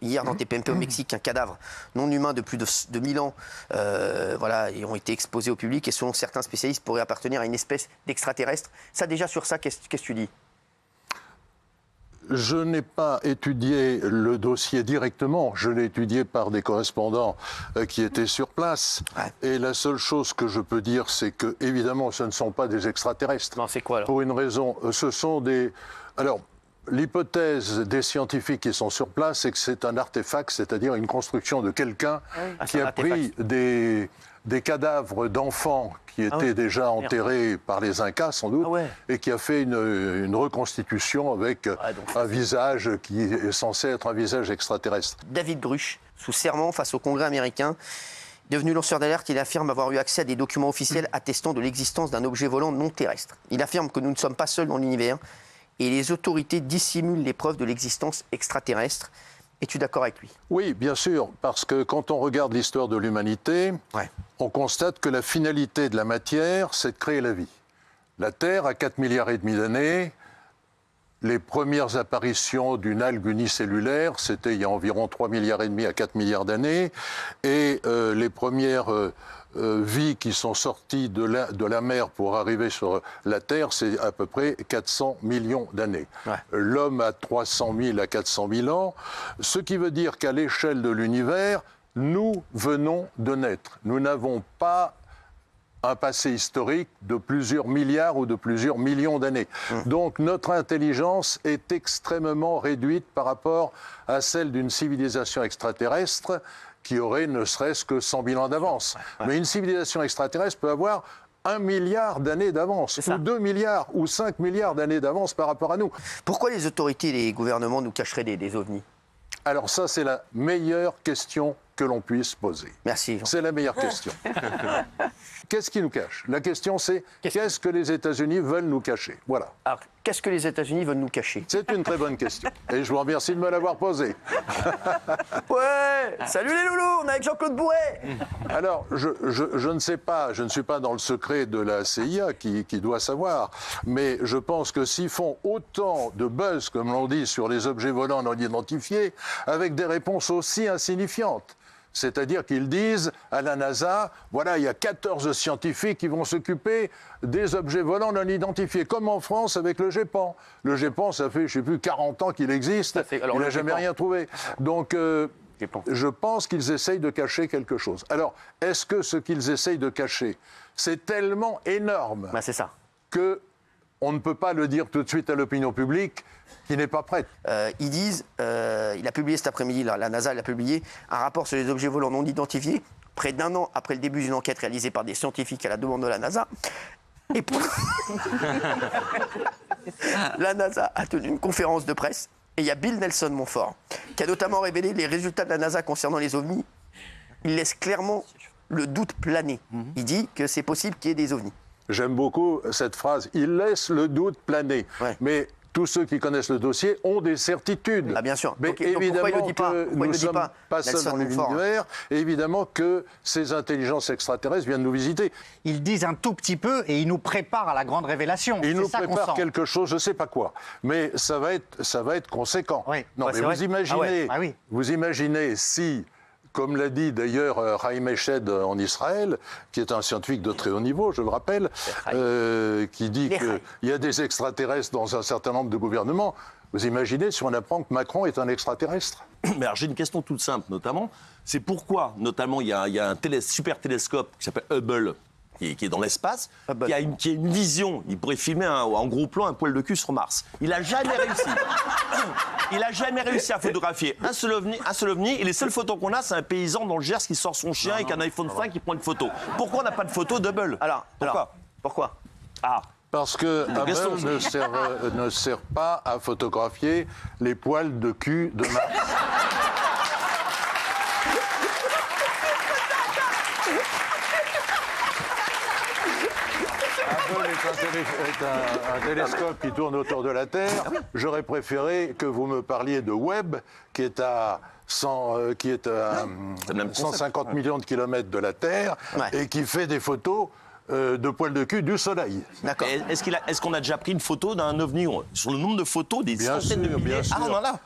hier dans TPMP au Mexique qu'un cadavre non humain de plus de 1000 ans et ont été exposés au public et selon certains spécialistes pourraient appartenir à une espèce d'extraterrestre. Ça déjà sur ça, qu'est-ce que tu dis ? Je n'ai pas étudié le dossier directement, je l'ai étudié par des correspondants qui étaient sur place. Ouais. Et la seule chose que je peux dire, c'est que, évidemment, ce ne sont pas des extraterrestres. Non, c'est quoi alors ? Pour une raison, ce sont des... Alors, l'hypothèse des scientifiques qui sont sur place, c'est que c'est un artefact, c'est-à-dire une construction de quelqu'un qui a pris des cadavres d'enfants qui étaient déjà enterrés par les Incas, sans doute, et qui a fait une reconstitution avec un visage qui est censé être un visage extraterrestre. David Grusch, sous serment face au Congrès américain, devenu lanceur d'alerte, il affirme avoir eu accès à des documents officiels attestant de l'existence d'un objet volant non terrestre. Il affirme que nous ne sommes pas seuls dans l'univers et les autorités dissimulent les preuves de l'existence extraterrestre. Es-tu d'accord avec lui ? Oui, bien sûr, parce que quand on regarde l'histoire de l'humanité, on constate que la finalité de la matière, c'est de créer la vie. La Terre a 4,5 milliards d'années. Les premières apparitions d'une algue unicellulaire, c'était il y a environ 3,5 milliards à 4 milliards d'années. Et les premières vies qui sont sorties de la mer pour arriver sur la Terre, c'est à peu près 400 millions d'années. L'homme a 300 000 à 400 000 ans, ce qui veut dire qu'à l'échelle de l'univers, nous venons de naître. Nous n'avons pas un passé historique de plusieurs milliards ou de plusieurs millions d'années. Donc notre intelligence est extrêmement réduite par rapport à celle d'une civilisation extraterrestre qui aurait ne serait-ce que 100 000 ans d'avance. Mais une civilisation extraterrestre peut avoir 1 milliard d'années d'avance, ou 2 milliards, ou 5 milliards d'années d'avance par rapport à nous. Pourquoi les autorités et les gouvernements nous cacheraient des ovnis ? Alors ça, c'est la meilleure question que l'on puisse poser. Merci. C'est la meilleure question. Qu'est-ce qui nous cache ? La question, c'est qu'est-ce que les États-Unis veulent nous cacher ? Voilà. Alors, qu'est-ce que les États-Unis veulent nous cacher ? C'est une très bonne question. Et je vous remercie de me l'avoir posée. Ouais ! Salut les loulous, on est avec Jean-Claude Bourret. Alors, je ne sais pas, je ne suis pas dans le secret de la CIA qui doit savoir, mais je pense que s'ils font autant de buzz, comme l'on dit, sur les objets volants non identifiés, avec des réponses aussi insignifiantes, c'est-à-dire qu'ils disent à la NASA, voilà, il y a 14 scientifiques qui vont s'occuper des objets volants non identifiés, comme en France avec le GEPAN. Le GEPAN, ça fait, je ne sais plus, 40 ans qu'il existe, il n'a jamais rien trouvé. Donc, je pense qu'ils essayent de cacher quelque chose. Alors, est-ce que ce qu'ils essayent de cacher, c'est tellement énorme c'est ça. qu'on ne peut pas le dire tout de suite à l'opinion publique qui n'est pas prête. Ils disent, il a publié cet après-midi, la NASA a publié un rapport sur les objets volants non identifiés, près d'1 an après le début d'une enquête réalisée par des scientifiques à la demande de la NASA. Et pour... la NASA a tenu une conférence de presse, et il y a Bill Nelson Montfort, qui a notamment révélé les résultats de la NASA concernant les ovnis. Il laisse clairement le doute planer. Il dit que c'est possible qu'il y ait des ovnis. J'aime beaucoup cette phrase. Il laisse le doute planer. Mais tous ceux qui connaissent le dossier ont des certitudes. Ah bien sûr. Mais donc, évidemment pourquoi il le dit pas ? que nous ne sommes pas seuls dans l'univers, et évidemment que ces intelligences extraterrestres viennent nous visiter. Ils disent un tout petit peu et ils nous préparent à la grande révélation. Ils nous préparent quelque chose, je ne sais pas quoi, mais ça va être conséquent. Oui. Non, mais vous imaginez, vous imaginez si... Comme l'a dit d'ailleurs Haïm Eshed en Israël, qui est un scientifique de très haut niveau, je le rappelle, qui dit qu'il y a des extraterrestres dans un certain nombre de gouvernements. Vous imaginez si on apprend que Macron est un extraterrestre ? Mais alors j'ai une question toute simple, notamment. C'est pourquoi, notamment, il y a un super télescope qui s'appelle Hubble, qui est dans l'espace, qui a une vision. Il pourrait filmer en gros plan un poil de cul sur Mars. Il n'a jamais réussi. Il n'a jamais réussi à photographier un seul ovni. Et les seules photos qu'on a, c'est un paysan dans le Gers qui sort son chien avec un iPhone 5 qui prend une photo. Pourquoi on n'a pas de photo d'Hubble ? Pourquoi ? Parce que Hubble ne sert pas à photographier les poils de cul de Mars. est un télescope qui tourne autour de la Terre. J'aurais préféré que vous me parliez de Webb, qui est à 150 millions de kilomètres de la Terre, et qui fait des photos de poils de cul du Soleil. D'accord. Est-ce qu'on a déjà pris une photo d'un ovni sur le nombre de photos des centaines de milliers ? Bien sûr. Ah, on en a.